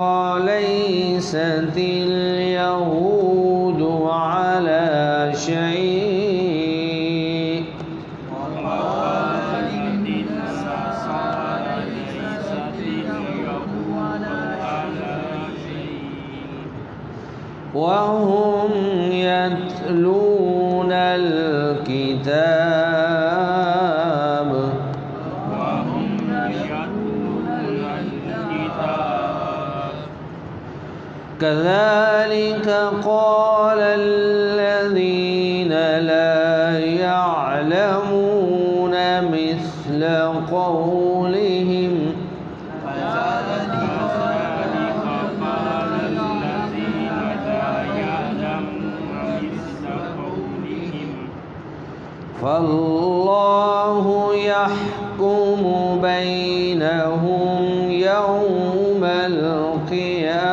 ليست اليهود على شيء وهم يتلون الكتاب كذلك قال الذين لا يعلمون مثل قولهم فالله يحكم بينهم يوم القيامة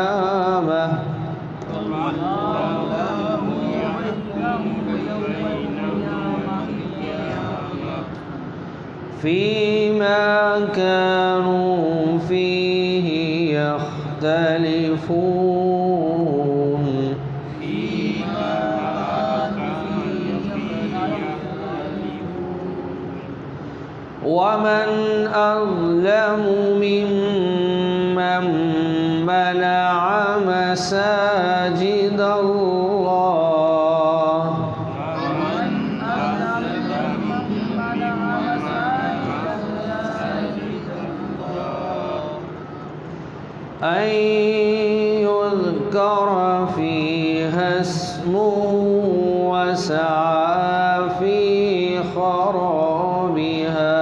فيما كانوا فيه يختلفون ومن أظلم ممن منع مساجد الله أن يذكر فيها اسمه وسعى في خرابها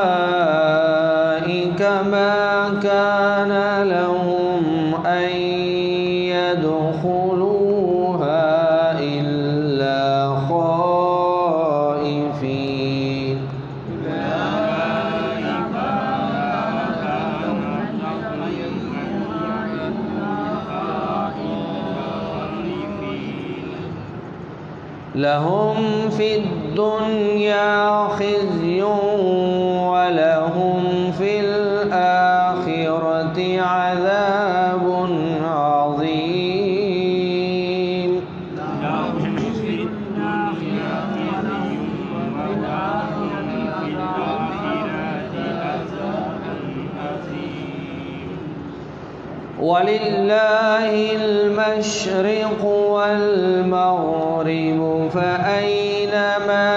أولئك ما كان لهم أن يدخلوها إلا خائفين لهم في الدنيا خزي ولهم في الآخرة عذاب عظيم ولله المشرق والمغرب فأينما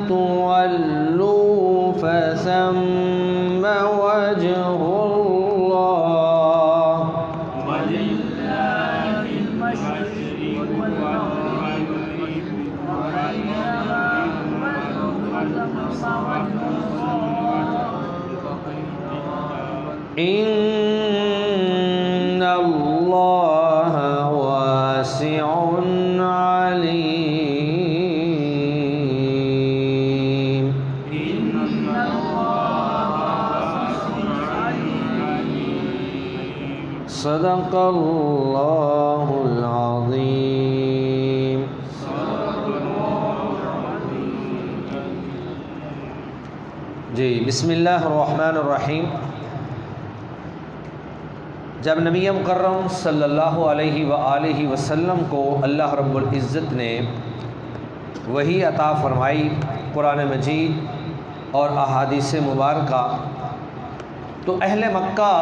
تولوا فثم وجه الله ولله المشرق والمغرب فأينما تولوا فثم وجه الله إن الله واسع عليم صدق الله العظيم جی بسم اللہ الرحمن الرحیم جب نبی مکرم صلی اللہ علیہ وآلہ وسلم کو اللہ رب العزت نے وحی عطا فرمائی قرآن مجید اور احادیث مبارکہ، تو اہل مکہ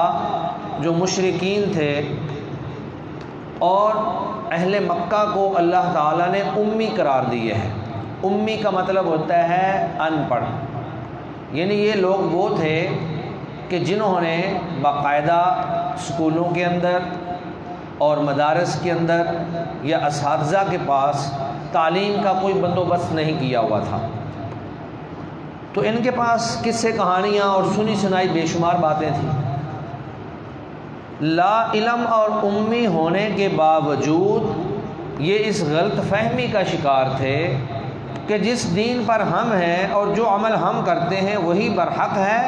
جو مشرکین تھے اور اہل مکہ کو اللہ تعالیٰ نے امی قرار دیے ہیں۔ امی کا مطلب ہوتا ہے ان پڑھ، یعنی یہ لوگ وہ تھے کہ جنہوں نے باقاعدہ اسکولوں کے اندر اور مدارس کے اندر یا اساتذہ کے پاس تعلیم کا کوئی بندوبست نہیں کیا ہوا تھا، تو ان کے پاس قصے کہانیاں اور سنی سنائی بے شمار باتیں تھیں۔ لا علم اور امی ہونے کے باوجود یہ اس غلط فہمی کا شکار تھے کہ جس دین پر ہم ہیں اور جو عمل ہم کرتے ہیں وہی برحق ہے،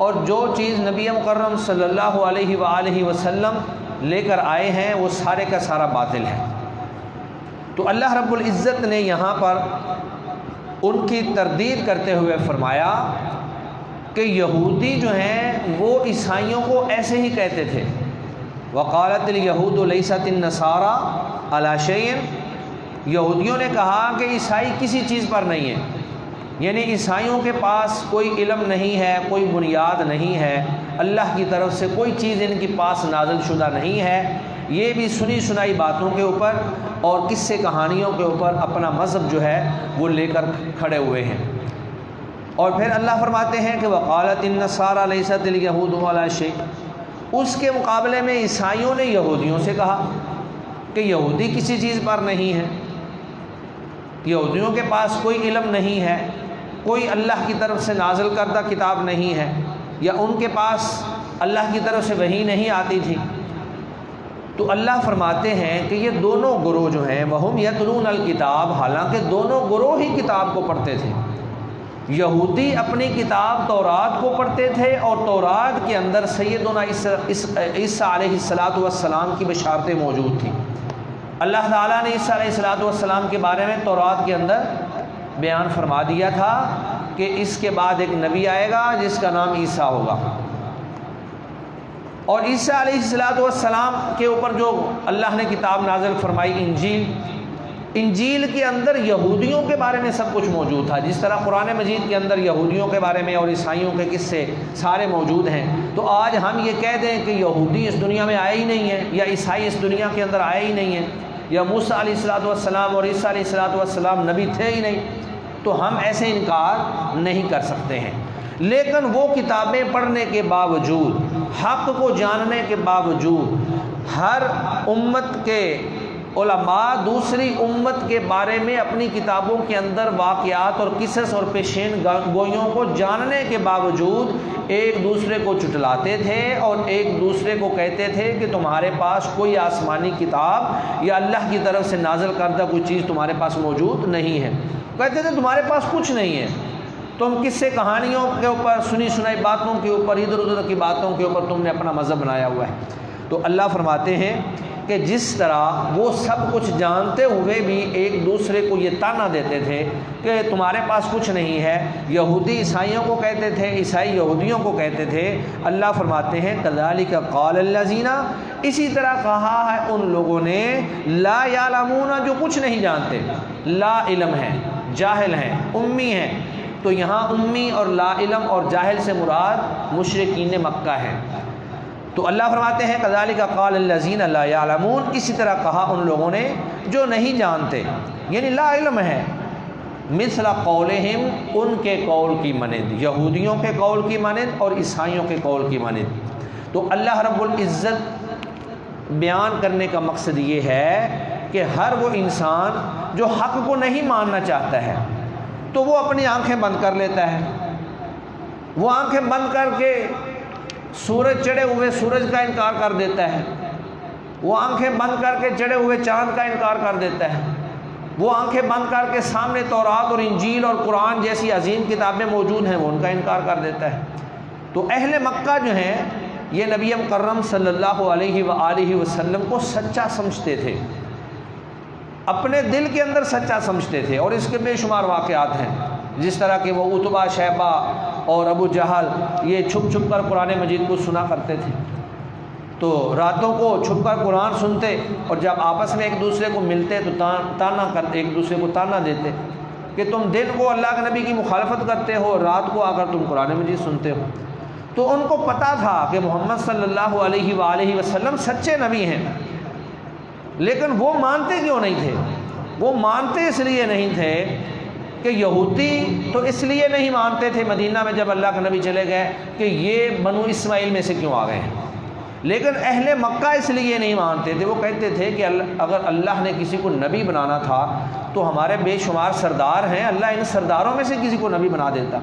اور جو چیز نبی مکرم صلی اللہ علیہ وآلہ وسلم لے کر آئے ہیں وہ سارے کا سارا باطل ہے۔ تو تو اللہ رب العزت نے یہاں پر ان کی تردید کرتے ہوئے فرمایا کہ یہودی جو ہیں وہ عیسائیوں کو ایسے ہی کہتے تھے، وقالت الیہود لیست النصارى علی شیء، یہودیوں نے کہا کہ عیسائی کسی چیز پر نہیں ہے، یعنی عیسائیوں کے پاس کوئی علم نہیں ہے، کوئی بنیاد نہیں ہے، اللہ کی طرف سے کوئی چیز ان کے پاس نازل شدہ نہیں ہے، یہ بھی سنی سنائی باتوں کے اوپر اور قصے کہانیوں کے اوپر اپنا مذہب جو ہے وہ لے کر کھڑے ہوئے ہیں۔ اور پھر اللہ فرماتے ہیں کہ وقالت النصارى لیست الیہود علی شیء، اس کے مقابلے میں عیسائیوں نے یہودیوں سے کہا کہ یہودی کسی چیز پر نہیں ہے، یہودیوں کے پاس کوئی علم نہیں ہے، کوئی اللہ کی طرف سے نازل کردہ کتاب نہیں ہے، یا ان کے پاس اللہ کی طرف سے وحی نہیں آتی تھی۔ تو اللہ فرماتے ہیں کہ یہ دونوں گروہ جو ہیں وہم یتلون الکتاب، حالانکہ دونوں گروہ ہی کتاب کو پڑھتے تھے۔ یہودی اپنی کتاب تورات کو پڑھتے تھے اور تورات کے اندر سیدنا عیسیٰ علیہ السلام کی بشارتیں موجود تھیں۔ اللہ تعالیٰ نے عیسیٰ علیہ السلام کے بارے میں تورات کے اندر بیان فرما دیا تھا کہ اس کے بعد ایک نبی آئے گا جس کا نام عیسیٰ ہوگا، اور عیسیٰ علیہ السلام کے اوپر جو اللہ نے کتاب نازل فرمائی انجیل کے اندر یہودیوں کے بارے میں سب کچھ موجود تھا، جس طرح قرآن مجید کے اندر یہودیوں کے بارے میں اور عیسائیوں کے قصے سارے موجود ہیں۔ تو آج ہم یہ کہہ دیں کہ یہودی اس دنیا میں آئے ہی نہیں ہیں، یا عیسائی اس دنیا کے اندر آئے ہی نہیں ہیں، یا موسیٰ علیہ السلام اور عیسیٰ علیہ السلام نبی تھے ہی نہیں، تو ہم ایسے انکار نہیں کر سکتے ہیں۔ لیکن وہ کتابیں پڑھنے کے باوجود، حق کو جاننے کے باوجود، ہر امت کے علماء دوسری امت کے بارے میں اپنی کتابوں کے اندر واقعات اور قصص اور پیشین گوئیوں کو جاننے کے باوجود ایک دوسرے کو چٹلاتے تھے اور ایک دوسرے کو کہتے تھے کہ تمہارے پاس کوئی آسمانی کتاب یا اللہ کی طرف سے نازل کردہ کوئی چیز تمہارے پاس موجود نہیں ہے، کہتے تھے تمہارے پاس کچھ نہیں ہے، تم قصے کہانیوں کے اوپر، سنی سنائی باتوں کے اوپر، ادھر ادھر کی باتوں کے اوپر تم نے اپنا مذہب بنایا ہوا ہے۔ تو اللہ فرماتے ہیں کہ جس طرح وہ سب کچھ جانتے ہوئے بھی ایک دوسرے کو یہ تانا دیتے تھے کہ تمہارے پاس کچھ نہیں ہے، یہودی عیسائیوں کو کہتے تھے، عیسائی یہودیوں کو کہتے تھے، اللہ فرماتے ہیں کذالک قال الذین، اسی طرح کہا ہے ان لوگوں نے لا یعلمون، جو کچھ نہیں جانتے، لا علم ہیں، جاہل ہیں، امی ہیں۔ تو یہاں امی اور لا علم اور جاہل سے مراد مشرکین مکہ ہیں۔ تو اللہ فرماتے ہیں کذالک قال الذین لا یعلمون، اسی طرح کہا ان لوگوں نے جو نہیں جانتے، یعنی لا علم ہے، مثل قولہم، ان کے قول کی مانند، یہودیوں کے قول کی مانند اور عیسائیوں کے قول کی مانند۔ تو اللہ رب العزت بیان کرنے کا مقصد یہ ہے کہ ہر وہ انسان جو حق کو نہیں ماننا چاہتا ہے تو وہ اپنی آنکھیں بند کر لیتا ہے، وہ آنکھیں بند کر کے سورج چڑھے ہوئے سورج کا انکار کر دیتا ہے، وہ آنکھیں بند کر کے چڑھے ہوئے چاند کا انکار کر دیتا ہے، وہ آنکھیں بند کر کے سامنے تورات اور انجیل اور قرآن جیسی عظیم کتابیں موجود ہیں وہ ان کا انکار کر دیتا ہے۔ تو اہل مکہ جو ہیں یہ نبی مکرم صلی اللہ علیہ وآلہ وسلم کو سچا سمجھتے تھے، اپنے دل کے اندر سچا سمجھتے تھے، اور اس کے بے شمار واقعات ہیں، جس طرح کہ وہ عتبہ، شیبہ اور ابو جہل یہ چھپ چھپ کر قرآن مجید کو سنا کرتے تھے، تو راتوں کو چھپ کر قرآن سنتے اور جب آپس میں ایک دوسرے کو ملتے تو تانا کرتے، ایک دوسرے کو تانا دیتے کہ تم دن کو اللہ کے نبی کی مخالفت کرتے ہو، رات کو آ کر تم قرآن مجید سنتے ہو۔ تو ان کو پتہ تھا کہ محمد صلی اللہ علیہ وآلہ وسلم سچے نبی ہیں، لیکن وہ مانتے کیوں نہیں تھے؟ وہ مانتے اس لیے نہیں تھے کہ یہودی تو اس لیے نہیں مانتے تھے مدینہ میں جب اللہ کے نبی چلے گئے کہ یہ بنو اسماعیل میں سے کیوں آ گئے ہیں، لیکن اہل مکہ اس لیے نہیں مانتے تھے، وہ کہتے تھے کہ اگر اللہ نے کسی کو نبی بنانا تھا تو ہمارے بے شمار سردار ہیں، اللہ ان سرداروں میں سے کسی کو نبی بنا دیتا،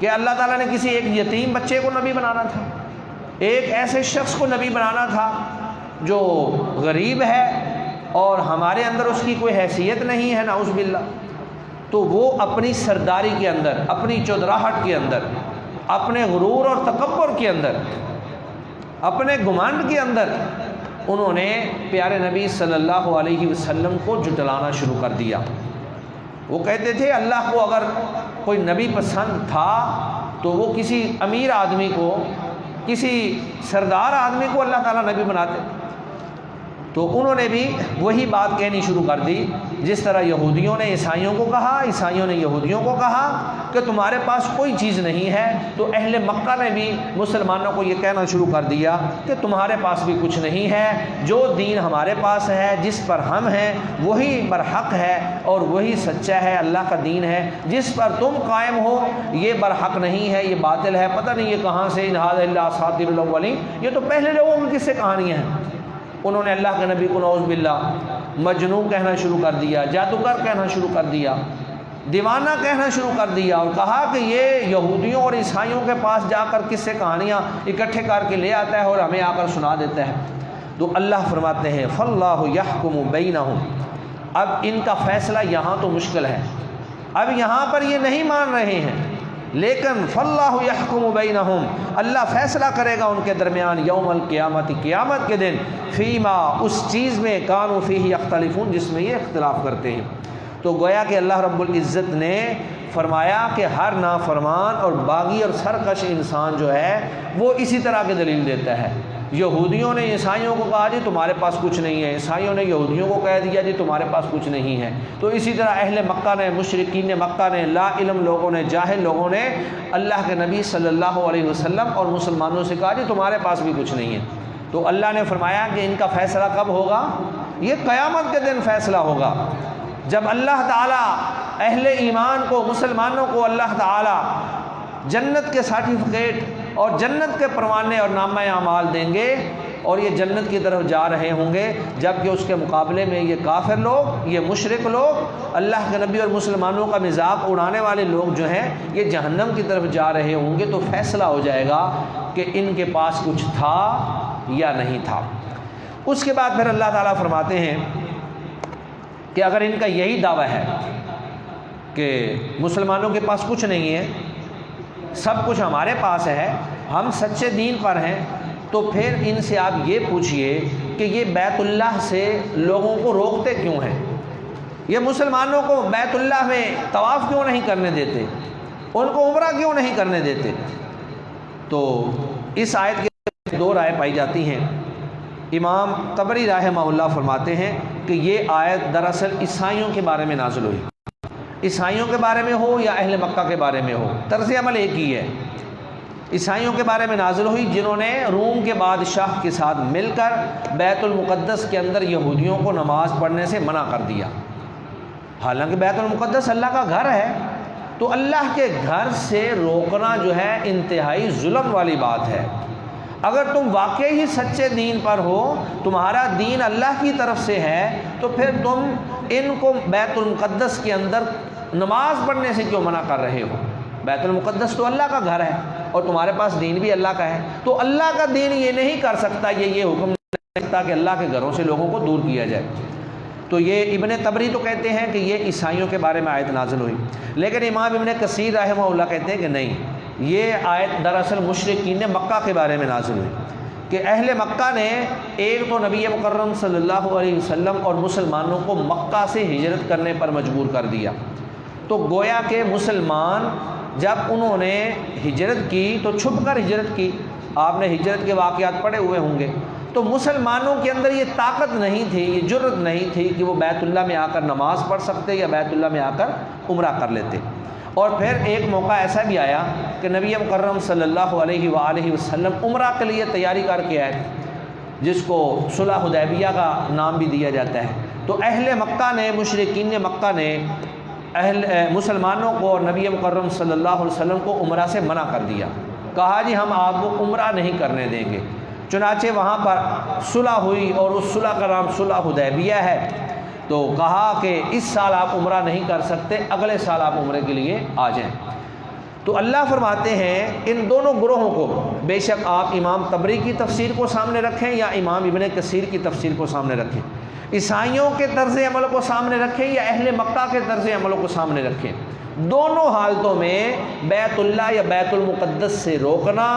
کہ اللہ تعالیٰ نے کسی ایک یتیم بچے کو نبی بنانا تھا، ایک ایسے شخص کو نبی بنانا تھا جو غریب ہے اور ہمارے اندر اس کی کوئی حیثیت نہیں ہے، نعوذ باللہ۔ تو وہ اپنی سرداری کے اندر، اپنی چودراہٹ کے اندر، اپنے غرور اور تکبر کے اندر، اپنے گمانڈ کے اندر انہوں نے پیارے نبی صلی اللہ علیہ وسلم کو جھٹلانا شروع کر دیا۔ وہ کہتے تھے اللہ کو اگر کوئی نبی پسند تھا تو وہ کسی امیر آدمی کو، کسی سردار آدمی کو اللہ تعالیٰ نبی بناتے۔ تو انہوں نے بھی وہی بات کہنی شروع کر دی، جس طرح یہودیوں نے عیسائیوں کو کہا، عیسائیوں نے یہودیوں کو کہا کہ تمہارے پاس کوئی چیز نہیں ہے، تو اہل مکہ نے بھی مسلمانوں کو یہ کہنا شروع کر دیا کہ تمہارے پاس بھی کچھ نہیں ہے، جو دین ہمارے پاس ہے، جس پر ہم ہیں وہی برحق ہے اور وہی سچا ہے، اللہ کا دین ہے، جس پر تم قائم ہو یہ برحق نہیں ہے، یہ باطل ہے، پتہ نہیں یہ کہاں سے، ان ھذا الا اساطیر الاولین، یہ تو پہلے لوگوں کی سے کہانیاں ہیں۔ انہوں نے اللہ کے نبی کو نعوذ باللہ مجنون کہنا شروع کر دیا، جادوگر کہنا شروع کر دیا، دیوانہ کہنا شروع کر دیا، اور کہا کہ یہ یہودیوں اور عیسائیوں کے پاس جا کر کس سے کہانیاں اکٹھے کر کے لے آتا ہے اور ہمیں آ کر سنا دیتا ہے۔ تو اللہ فرماتے ہیں فاللہ یحکم بینہم، اب ان کا فیصلہ یہاں تو مشکل ہے، اب یہاں پر یہ نہیں مان رہے ہیں، لیکن فاللہ یحکم بینہم، اللہ فیصلہ کرے گا ان کے درمیان یوم القیامت، قیامت کے دن، فیما، اس چیز میں، کانوا فیہ یختلفون، جس میں یہ اختلاف کرتے ہیں۔ تو گویا کہ اللہ رب العزت نے فرمایا کہ ہر نافرمان اور باغی اور سرکش انسان جو ہے وہ اسی طرح کی دلیل دیتا ہے۔ یہودیوں نے عیسائیوں کو کہا جی تمہارے پاس کچھ نہیں ہے، عیسائیوں نے یہودیوں کو کہہ دیا جی تمہارے پاس کچھ نہیں ہے، تو اسی طرح اہل مکہ نے، مشرکین مکہ نے، لا علم لوگوں نے، جاہل لوگوں نے اللہ کے نبی صلی اللہ علیہ وسلم اور مسلمانوں سے کہا جی تمہارے پاس بھی کچھ نہیں ہے۔ تو اللہ نے فرمایا کہ ان کا فیصلہ کب ہوگا؟ یہ قیامت کے دن فیصلہ ہوگا، جب اللہ تعالیٰ اہل ایمان کو، مسلمانوں کو اللہ تعالیٰ جنت کے سرٹیفکیٹ اور جنت کے پروانے اور نامہ اعمال دیں گے، اور یہ جنت کی طرف جا رہے ہوں گے، جبکہ اس کے مقابلے میں یہ کافر لوگ، یہ مشرک لوگ، اللہ کے نبی اور مسلمانوں کا مذاق اڑانے والے لوگ جو ہیں یہ جہنم کی طرف جا رہے ہوں گے۔ تو فیصلہ ہو جائے گا کہ ان کے پاس کچھ تھا یا نہیں تھا۔ اس کے بعد پھر اللہ تعالیٰ فرماتے ہیں کہ اگر ان کا یہی دعویٰ ہے کہ مسلمانوں کے پاس کچھ نہیں ہے، سب کچھ ہمارے پاس ہے، ہم سچے دین پر ہیں، تو پھر ان سے آپ یہ پوچھئے کہ یہ بیت اللہ سے لوگوں کو روکتے کیوں ہیں؟ یہ مسلمانوں کو بیت اللہ میں طواف کیوں نہیں کرنے دیتے؟ ان کو عمرہ کیوں نہیں کرنے دیتے؟ تو اس آیت کے دو رائے پائی جاتی ہیں۔ امام طبری رحمہ اللہ فرماتے ہیں کہ یہ آیت دراصل عیسائیوں کے بارے میں نازل ہوئی، عیسائیوں کے بارے میں ہو یا اہل مکہ کے بارے میں ہو، طرز عمل ایک ہی ہے۔ عیسائیوں کے بارے میں نازل ہوئی جنہوں نے روم کے بادشاہ کے ساتھ مل کر بیت المقدس کے اندر یہودیوں کو نماز پڑھنے سے منع کر دیا، حالانکہ بیت المقدس اللہ کا گھر ہے۔ تو اللہ کے گھر سے روکنا جو ہے انتہائی ظلم والی بات ہے۔ اگر تم واقعی ہی سچے دین پر ہو، تمہارا دین اللہ کی طرف سے ہے، تو پھر تم ان کو بیت المقدس کے اندر نماز پڑھنے سے کیوں منع کر رہے ہو؟ بیت المقدس تو اللہ کا گھر ہے اور تمہارے پاس دین بھی اللہ کا ہے، تو اللہ کا دین یہ نہیں کر سکتا، یہ حکم نہیں کر سکتا کہ اللہ کے گھروں سے لوگوں کو دور کیا جائے۔ تو یہ ابن طبری تو کہتے ہیں کہ یہ عیسائیوں کے بارے میں آیت نازل ہوئی، لیکن امام ابن کثیر رحمہ اللہ کہتے ہیں کہ نہیں، یہ آیت دراصل مشرکین مکہ کے بارے میں نازل ہوئی کہ اہل مکہ نے ایک تو نبی مکرم صلی اللہ علیہ وسلم اور مسلمانوں کو مکہ سے ہجرت کرنے پر مجبور کر دیا۔ تو گویا کہ مسلمان جب انہوں نے ہجرت کی تو چھپ کر ہجرت کی، آپ نے ہجرت کے واقعات پڑھے ہوئے ہوں گے، تو مسلمانوں کے اندر یہ طاقت نہیں تھی، یہ جرت نہیں تھی کہ وہ بیت اللہ میں آ کر نماز پڑھ سکتے یا بیت اللہ میں آ کر عمرہ کر لیتے۔ اور پھر ایک موقع ایسا بھی آیا کہ نبی مکرم صلی اللہ علیہ وآلہ وسلم عمرہ کے لیے تیاری کر کے آئے، جس کو صلح حدیبیہ کا نام بھی دیا جاتا ہے۔ تو اہل مکہ نے، مشرکین مکہ نے مسلمانوں کو اور نبی مکرم صلی اللہ علیہ وسلم کو عمرہ سے منع کر دیا، کہا جی ہم آپ کو عمرہ نہیں کرنے دیں گے۔ چنانچہ وہاں پر صلح ہوئی اور اس صلح کا نام صلح حدیبیہ ہے۔ تو کہا کہ اس سال آپ عمرہ نہیں کر سکتے، اگلے سال آپ عمرے کے لیے آ جائیں۔ تو اللہ فرماتے ہیں ان دونوں گروہوں کو، بے شک آپ امام طبری کی تفسیر کو سامنے رکھیں یا امام ابن کثیر کی تفسیر کو سامنے رکھیں، عیسائیوں کے طرز عمل کو سامنے رکھیں یا اہل مکہ کے طرز عمل کو سامنے رکھیں، دونوں حالتوں میں بیت اللہ یا بیت المقدس سے روکنا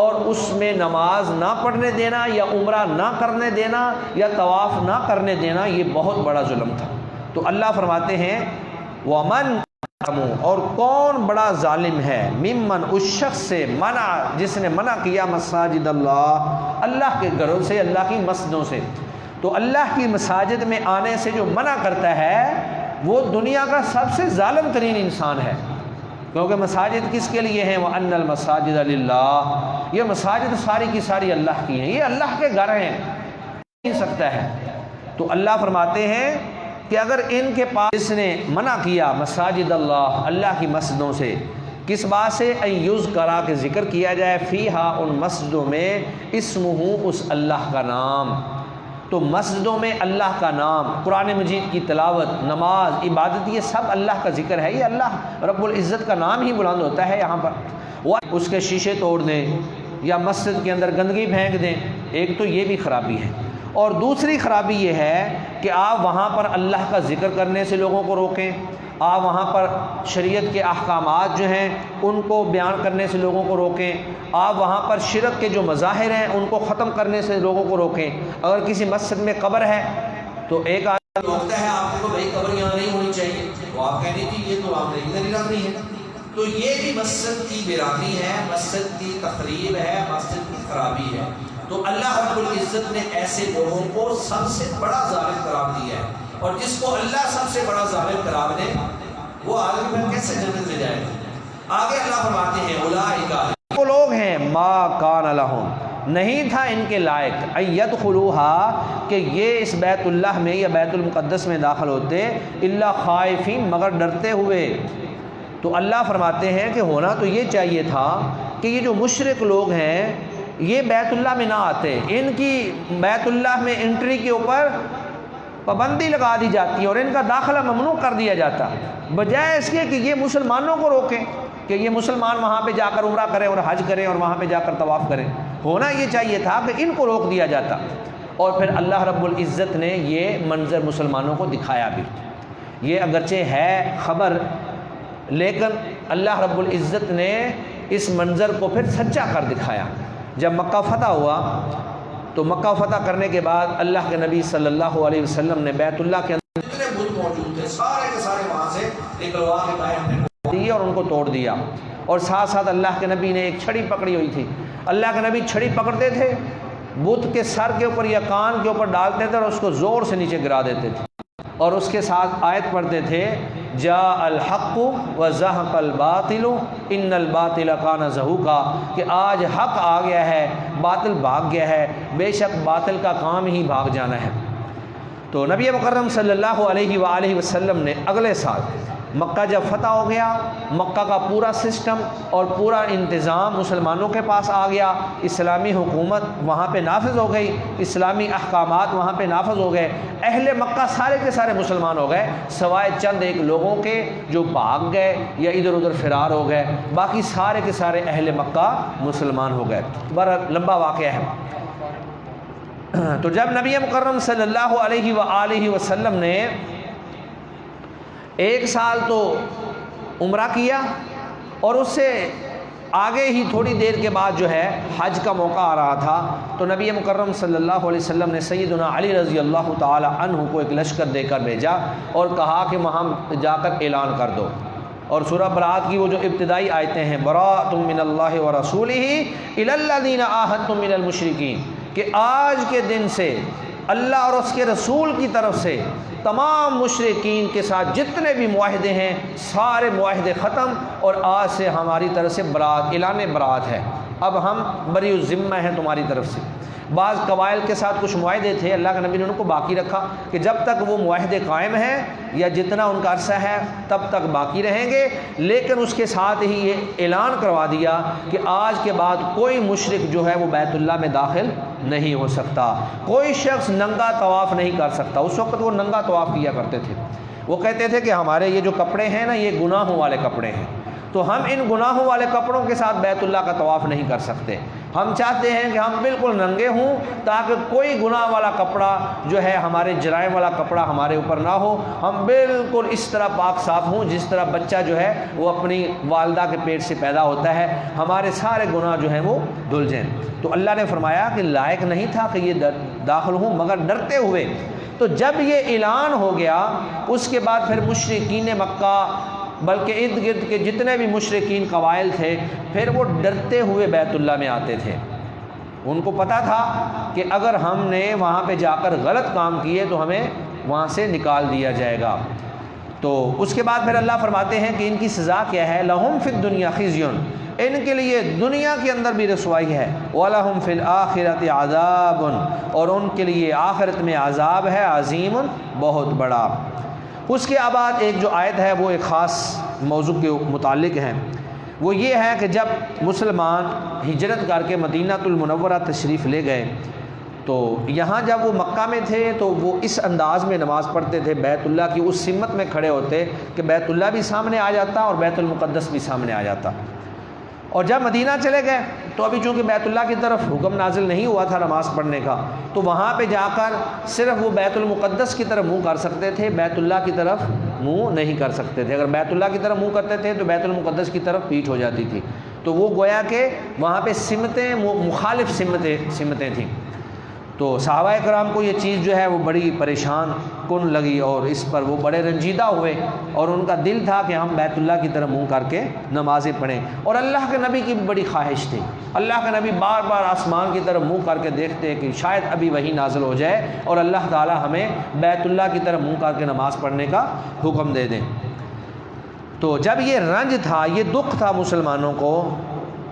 اور اس میں نماز نہ پڑھنے دینا یا عمرہ نہ کرنے دینا یا طواف نہ کرنے دینا، یہ بہت بڑا ظلم تھا۔ تو اللہ فرماتے ہیں وَمَنْ، اور کون بڑا ظالم ہے، ممن، اس شخص سے، منع، جس نے منع کیا مساجد اللہ، اللہ کے گھروں سے، اللہ کی مسجدوں سے۔ تو اللہ کی مساجد میں آنے سے جو منع کرتا ہے وہ دنیا کا سب سے ظالم ترین انسان ہے، کیونکہ مساجد کس کے لیے ہیں؟ وَأَنَّ الْمَسَاجِدَ لِلَّهِ، یہ مساجد ساری کی ساری اللہ کی ہیں، یہ اللہ کے گھر ہیں، نہیں سکتا ہے۔ تو اللہ فرماتے ہیں کہ اگر ان کے پاس جس نے منع کیا مساجد اللہ، اللہ کی مسجدوں سے، کس بات سے؟ ان یذکرا، کہ ذکر کیا جائے، فیہا، ان مسجدوں میں، اسمہ، اس اللہ کا نام۔ تو مسجدوں میں اللہ کا نام، قرآن مجید کی تلاوت، نماز، عبادت، یہ سب اللہ کا ذکر ہے، یہ اللہ رب العزت کا نام ہی بلند ہوتا ہے یہاں پر۔ وہ اس کے شیشے توڑ دیں یا مسجد کے اندر گندگی پھینک دیں، ایک تو یہ بھی خرابی ہے، اور دوسری خرابی یہ ہے کہ آپ وہاں پر اللہ کا ذکر کرنے سے لوگوں کو روکیں، آپ وہاں پر شریعت کے احکامات جو ہیں ان کو بیان کرنے سے لوگوں کو روکیں، آپ وہاں پر شرک کے جو مظاہر ہیں ان کو ختم کرنے سے لوگوں کو روکیں۔ اگر کسی مسجد میں قبر ہے تو ایک آدمی روکتا ہے آپ کو، بھائی قبر یہاں نہیں ہونی چاہیے، تو آپ کہنے کہ یہ تو آپ نے ادھر ہی رکھنی ہے، تو یہ بھی مسجد کی برادری ہے، مسجد کی تخریب ہے، مسجد کی خرابی ہے۔ تو اللہ رب العزت نے ایسے لوگوں کو سب سے بڑا ظالم قرار دیا ہے، اور جس کو اللہ سب سے بڑا ظالم قرار دے وہ آدمی پھر کیسے جنت میں جائے گا؟ آگے اللہ فرماتے ہیں اولئک، وہ لوگ ہیں، ما کان لہم، نہیں تھا ان کے لائق، ان یدخلوها، کہ یہ اس بیت اللہ میں یا بیت المقدس میں داخل ہوتے، الا خائفین، مگر ڈرتے ہوئے۔ تو اللہ فرماتے ہیں کہ ہونا تو یہ چاہیے تھا کہ یہ جو مشرک لوگ ہیں یہ بیت اللہ میں نہ آتے، ان کی بیت اللہ میں انٹری کے اوپر پابندی لگا دی جاتی ہے اور ان کا داخلہ ممنوع کر دیا جاتا، بجائے اس کے کہ یہ مسلمانوں کو روکیں کہ یہ مسلمان وہاں پہ جا کر عمرہ کریں اور حج کریں اور وہاں پہ جا کر طواف کریں۔ ہونا یہ چاہیے تھا کہ ان کو روک دیا جاتا، اور پھر اللہ رب العزت نے یہ منظر مسلمانوں کو دکھایا بھی۔ یہ اگرچہ ہے خبر، لیکن اللہ رب العزت نے اس منظر کو پھر سچا کر دکھایا۔ جب مکہ فتح ہوا تو مکہ فتح کرنے کے بعد اللہ کے نبی صلی اللہ علیہ وسلم نے بیت اللہ کے اندر جتنے بت موجود تھے سارے کے سارے وہاں سے نکلوا کے باہر دیے اور ان کو توڑ دیا، اور ساتھ ساتھ اللہ کے نبی نے ایک چھڑی پکڑی ہوئی تھی، اللہ کے نبی چھڑی پکڑتے تھے، بت کے سر کے اوپر یا کان کے اوپر ڈالتے تھے اور اس کو زور سے نیچے گرا دیتے تھے، اور اس کے ساتھ آیت پڑھتے تھے جاء الحق وزهق الباطل ان الباطل کان زہوقا، کہ آج حق آ گیا ہے، باطل بھاگ گیا ہے، بے شک باطل کا کام ہی بھاگ جانا ہے۔ تو نبی مکرم صلی اللہ علیہ وآلہ وسلم نے اگلے سال مکہ جب فتح ہو گیا، مکہ کا پورا سسٹم اور پورا انتظام مسلمانوں کے پاس آ گیا، اسلامی حکومت وہاں پہ نافذ ہو گئی، اسلامی احکامات وہاں پہ نافذ ہو گئے، اہل مکہ سارے کے سارے مسلمان ہو گئے، سوائے چند ایک لوگوں کے جو بھاگ گئے یا ادھر ادھر فرار ہو گئے، باقی سارے کے سارے اہل مکہ مسلمان ہو گئے۔ بڑا لمبا واقعہ ہے۔ تو جب نبی مکرم صلی اللہ علیہ وآلہ وسلم نے ایک سال تو عمرہ کیا، اور اس سے آگے ہی تھوڑی دیر کے بعد جو ہے حج کا موقع آ رہا تھا، تو نبی مکرم صلی اللہ علیہ وسلم نے سیدنا علی رضی اللہ تعالی عنہ کو ایک لشکر دے کر بھیجا اور کہا کہ وہاں جا کر اعلان کر دو، اور سورہ برات کی وہ جو ابتدائی آیتیں ہیں براۃ من اللہ ورسولہ الی الذین عاہدتم من المشرکین، کہ آج کے دن سے اللہ اور اس کے رسول کی طرف سے تمام مشرکین کے ساتھ جتنے بھی معاہدے ہیں سارے معاہدے ختم، اور آج سے ہماری طرف سے برات، اعلان برات ہے، اب ہم بری الذمہ ہیں تمہاری طرف سے۔ بعض قبائل کے ساتھ کچھ معاہدے تھے، اللہ کے نبی نے ان کو باقی رکھا کہ جب تک وہ معاہدے قائم ہیں یا جتنا ان کا عرصہ ہے تب تک باقی رہیں گے، لیکن اس کے ساتھ ہی یہ اعلان کروا دیا کہ آج کے بعد کوئی مشرک جو ہے وہ بیت اللہ میں داخل نہیں ہو سکتا، کوئی شخص ننگا طواف نہیں کر سکتا۔ اس وقت وہ ننگا طواف کیا کرتے تھے، وہ کہتے تھے کہ ہمارے یہ جو کپڑے ہیں نا یہ گناہوں والے کپڑے ہیں، تو ہم ان گناہوں والے کپڑوں کے ساتھ بیت اللہ کا طواف نہیں کر سکتے، ہم چاہتے ہیں کہ ہم بالکل ننگے ہوں تاکہ کوئی گناہ والا کپڑا جو ہے ہمارے جرائم والا کپڑا ہمارے اوپر نہ ہو، ہم بالکل اس طرح پاک صاف ہوں جس طرح بچہ جو ہے وہ اپنی والدہ کے پیٹ سے پیدا ہوتا ہے، ہمارے سارے گناہ جو ہیں وہ دھل جائیں۔ تو اللہ نے فرمایا کہ لائق نہیں تھا کہ یہ داخل ہوں مگر ڈرتے ہوئے۔ تو جب یہ اعلان ہو گیا اس کے بعد پھر مشرکین مکہ بلکہ ارد گرد کے جتنے بھی مشرکین قبائل تھے پھر وہ ڈرتے ہوئے بیت اللہ میں آتے تھے۔ ان کو پتہ تھا کہ اگر ہم نے وہاں پہ جا کر غلط کام کیے تو ہمیں وہاں سے نکال دیا جائے گا۔ تو اس کے بعد پھر اللہ فرماتے ہیں کہ ان کی سزا کیا ہے، لَهُمْ فِي الدُّنْيَا خِزْيٌ، ان کے لیے دنیا کے اندر بھی رسوائی ہے، وَلَهُمْ فِي الْآخِرَةِ عَذَابٌ، اور ان کے لیے آخرت میں عذاب ہے، عظیم، بہت بڑا۔ اس کے بعد ایک جو آیت ہے وہ ایک خاص موضوع کے متعلق ہے، وہ یہ ہے کہ جب مسلمان ہجرت کر کے مدینہ المنورہ تشریف لے گئے تو یہاں جب وہ مکہ میں تھے تو وہ اس انداز میں نماز پڑھتے تھے، بیت اللہ کی اس سمت میں کھڑے ہوتے کہ بیت اللہ بھی سامنے آ جاتا اور بیت المقدس بھی سامنے آ جاتا۔ اور جب مدینہ چلے گئے تو ابھی چونکہ بیت اللہ کی طرف حکم نازل نہیں ہوا تھا نماز پڑھنے کا، تو وہاں پہ جا کر صرف وہ بیت المقدس کی طرف منہ کر سکتے تھے، بیت اللہ کی طرف منہ نہیں کر سکتے تھے۔ اگر بیت اللہ کی طرف منہ کرتے تھے تو بیت المقدس کی طرف پیٹھ ہو جاتی تھی، تو وہ گویا کہ وہاں پہ سمتیں مخالف سمتیں تھیں۔ تو صحابہ کرام کو یہ چیز جو ہے وہ بڑی پریشان کن لگی اور اس پر وہ بڑے رنجیدہ ہوئے، اور ان کا دل تھا کہ ہم بیت اللہ کی طرف منہ کر کے نمازیں پڑھیں۔ اور اللہ کے نبی کی بھی بڑی خواہش تھی، اللہ کے نبی بار بار آسمان کی طرف منہ کر کے دیکھتے کہ شاید ابھی وہی نازل ہو جائے اور اللہ تعالی ہمیں بیت اللہ کی طرف منہ کر کے نماز پڑھنے کا حکم دے دیں۔ تو جب یہ رنج تھا، یہ دکھ تھا مسلمانوں کو،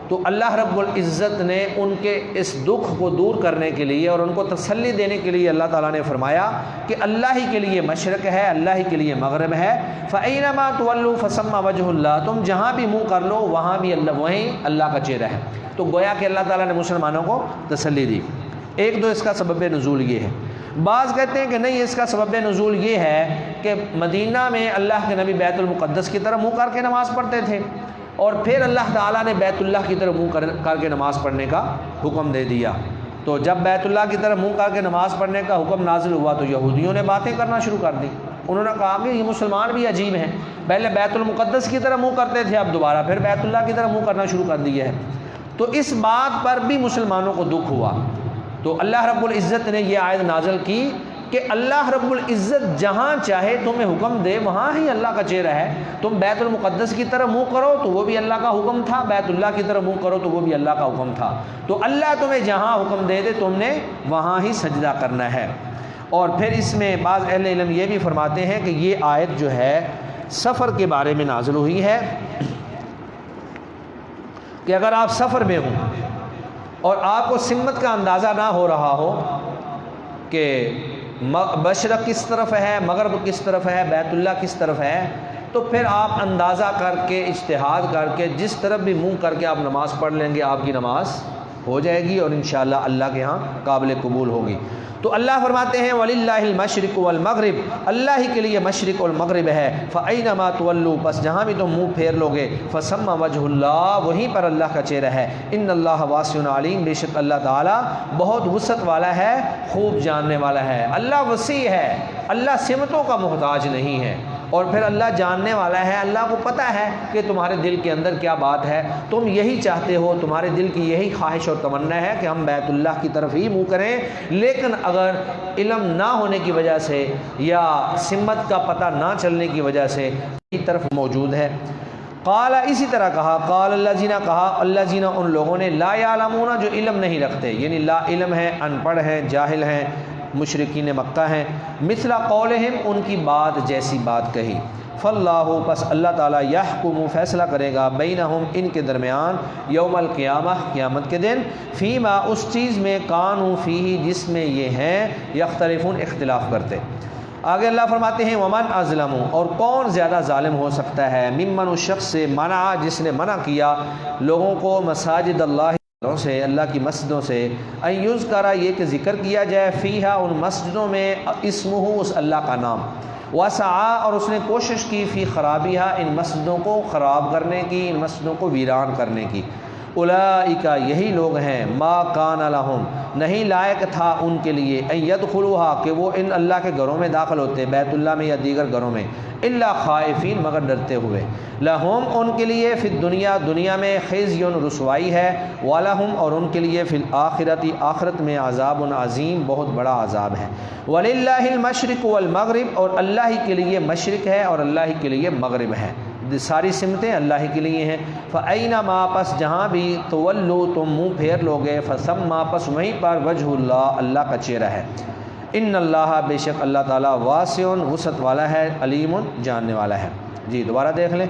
تو اللہ رب العزت نے ان کے اس دکھ کو دور کرنے کے لیے اور ان کو تسلی دینے کے لیے اللہ تعالیٰ نے فرمایا کہ اللہ ہی کے لیے مشرق ہے، اللہ ہی کے لیے مغرب ہے، فَأَيْنَمَا تُوَلُّوا فَثَمَّ وَجْهُ اللَّهِ، تم جہاں بھی منہ کر لو وہاں بھی وہیں اللہ کا چہرہ ہے۔ تو گویا کہ اللہ تعالیٰ نے مسلمانوں کو تسلی دی۔ ایک تو اس کا سبب نزول یہ ہے، بعض کہتے ہیں کہ نہیں، اس کا سبب نزول یہ ہے کہ مدینہ میں اللہ کے نبی بیت المقدس کی طرف منہ کر کے نماز پڑھتے تھے، اور پھر اللہ تعالیٰ نے بیت اللہ کی طرف منہ کر کے نماز پڑھنے کا حکم دے دیا۔ تو جب بیت اللہ کی طرف منہ کر کے نماز پڑھنے کا حکم نازل ہوا تو یہودیوں نے باتیں کرنا شروع کر دی۔ انہوں نے کہا کہ یہ مسلمان بھی عجیب ہیں، پہلے بیت المقدس کی طرف منہ کرتے تھے، اب دوبارہ پھر بیت اللہ کی طرف منہ کرنا شروع کر دیا ہے۔ تو اس بات پر بھی مسلمانوں کو دکھ ہوا، تو اللہ رب العزت نے یہ آیت نازل کی کہ اللہ رب العزت جہاں چاہے تمہیں حکم دے وہاں ہی اللہ کا چہرہ ہے۔ تم بیت المقدس کی طرف منہ کرو تو وہ بھی اللہ کا حکم تھا، بیت اللہ کی طرف منہ کرو تو وہ بھی اللہ کا حکم تھا۔ تو اللہ تمہیں جہاں حکم دے دے تم نے وہاں ہی سجدہ کرنا ہے۔ اور پھر اس میں بعض اہل علم یہ بھی فرماتے ہیں کہ یہ آیت جو ہے سفر کے بارے میں نازل ہوئی ہے کہ اگر آپ سفر میں ہوں اور آپ کو سمت کا اندازہ نہ ہو رہا ہو کہ مشرق کس طرف ہے، مغرب کس طرف ہے، بیت اللہ کس طرف ہے، تو پھر آپ اندازہ کر کے اجتہاد کر کے جس طرف بھی منہ کر کے آپ نماز پڑھ لیں گے، آپ کی نماز ہو جائے گی اور انشاءاللہ اللہ کے ہاں قابل قبول ہوگی۔ تو اللہ فرماتے ہیں وَلِلَّهِ الْمَشْرِقُ وَالْمَغْرِبُ، اللہ ہی کے لیے مشرق اور مغرب ہے، فَأَيْنَمَا تُوَلُّوا، بس جہاں بھی تم منہ پھیر لو گے، فَثَمَّ وَجْهُ اللَّهِ، وہیں پر اللہ کا چہرہ ہے، إِنَّ اللَّهَ وَاسِعٌ عَلِيمٌ، بے شک اللہ تعالیٰ بہت وسعت والا ہے، خوب جاننے والا ہے۔ اللہ وسیع ہے، اللہ سمتوں کا محتاج نہیں ہے، اور پھر اللہ جاننے والا ہے، اللہ کو پتہ ہے کہ تمہارے دل کے اندر کیا بات ہے، تم یہی چاہتے ہو، تمہارے دل کی یہی خواہش اور تمنا ہے کہ ہم بیت اللہ کی طرف ہی منہ کریں، لیکن اگر علم نہ ہونے کی وجہ سے یا سمت کا پتہ نہ چلنے کی وجہ سے کی طرف موجود ہے۔ قال، اسی طرح کہا، قال الذین، کہا الذین، ان لوگوں نے، لا یعلمون، جو علم نہیں رکھتے، یعنی لا علم ہے، ان پڑھ ہیں، جاہل ہیں، مشرکین مکہ ہیں، مثل قولہم، ان کی بات جیسی بات کہی، فاللہ، پس اللہ تعالیٰ، یحکم، فیصلہ کرے گا، بینہم، ان کے درمیان، یوم القیامہ، قیامت کے دن، فیما، اس چیز میں، کانوا فیہ، جس میں یہ ہیں، یختلفون، اختلاف کرتے۔ آگے اللہ فرماتے ہیں ومن اظلم، اور کون زیادہ ظالم ہو سکتا ہے، ممن، اس شخص سے، منع، جس نے منع کیا لوگوں کو، مساجد اللہ سے، اللہ کی مسجدوں سے، ان یذکر، یہ کہ ذکر کیا جائے، فیہا، ان مسجدوں میں، اسمہ، اس اللہ کا نام، وسعى، اور اس نے کوشش کی، فی خرابیہا، ان مسجدوں کو خراب کرنے کی، ان مسجدوں کو ویران کرنے کی، اولئک یہی لوگ ہیں ما کان لہم نہیں لائق تھا ان کے لیے ان یدخلوہا کہ وہ ان اللہ کے گھروں میں داخل ہوتے بیت اللہ میں یا دیگر گھروں میں الا خائفین مگر ڈرتے ہوئے لہم ان کے لیے فی الدنیا دنیا میں خزی رسوائی ہے ولہم اور ان کے لیے فی الآخرت آخرت میں عذاب عظیم بہت بڑا عذاب ہے وللہ المشرق والمغرب اور اللہ ہی کے لیے مشرق ہے اور اللہ ہی کے لیے مغرب ہے ساری سمتیں اللہ ہی کے لیے ہیں فَأَيْنَمَا پس جہاں بھی تولو تم منہ پھیر لوگے فَثَمَّا پس وہیں پر وجہ اللہ اللہ کا چہرہ ہے ان اللہ بے شک اللہ تعالیٰ واسع وسعت والا ہے علیم جاننے والا ہے۔ جی دوبارہ دیکھ لیں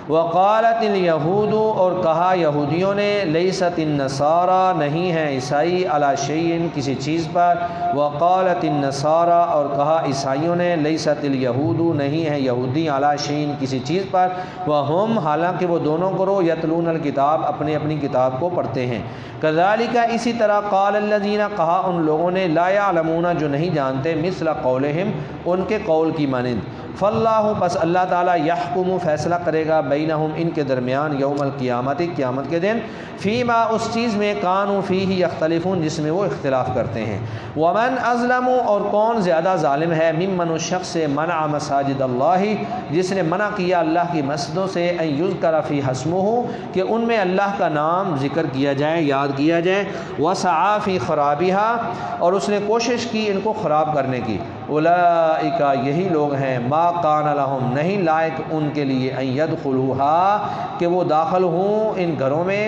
وقالت الیہود اور کہا یہودیوں نے لیست النصارى نہیں ہیں عیسائی علی شیء کسی چیز پر وقالت النصارى اور کہا عیسائیوں نے لیست الیہود نہیں ہیں یہودی علی شیء کسی چیز پر وہم حالانکہ وہ دونوں گروہ یتلون الکتاب اپنی اپنی کتاب کو پڑھتے ہیں کذالک اسی طرح قال الذین کہا ان لوگوں نے لا یعلمون جو نہیں جانتے مثل قولہم ان کے قول کی مانند فاللہ پس اللہ تعالیٰ یحکم فیصلہ کرے گا بینہم ان کے درمیان یوم القیامت قیامت کے دن فیما اس چیز میں کانوا فیہ یختلفون جس میں وہ اختلاف کرتے ہیں ومن اظلم اور کون زیادہ ظالم ہے ممن اس شخص سے منع مساجد اللہ جس نے منع کیا اللہ کی مسجدوں سے ان یذکر فی اسمہ کہ ان میں اللہ کا نام ذکر کیا جائے یاد کیا جائے وسعی فی خرابها اور اس نے کوشش کی ان کو خراب کرنے کی اولئک یہی لوگ ہیں ما کان لہم نہیں لائق ان کے لیے ان یدخلوها کہ وہ داخل ہوں ان گھروں میں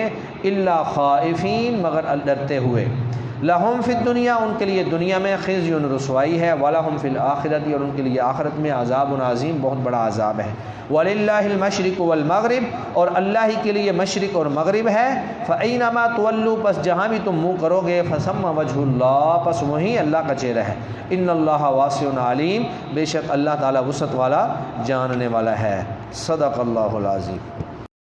الا خائفین مگر ڈرتے ہوئے لہم فی الدنیا ان کے لیے دنیا میں خزی رسوائی ہے ولہم فی الآخرت اور ان کے لیے آخرت میں عذاب عظیم بہت بڑا عذاب ہے وللہ المشرق والمغرب اور اللہ ہی کے لیے مشرق اور مغرب ہے فأینما تولوا پس جہاں بھی تم منہ کرو گے فثم وجہ اللہ پس وہیں اللہ کا چہرہ ہے ان اللہ واسع علیم بے شک اللہ تعالیٰ وسعت والا جاننے والا ہے صدق اللہ العظیم۔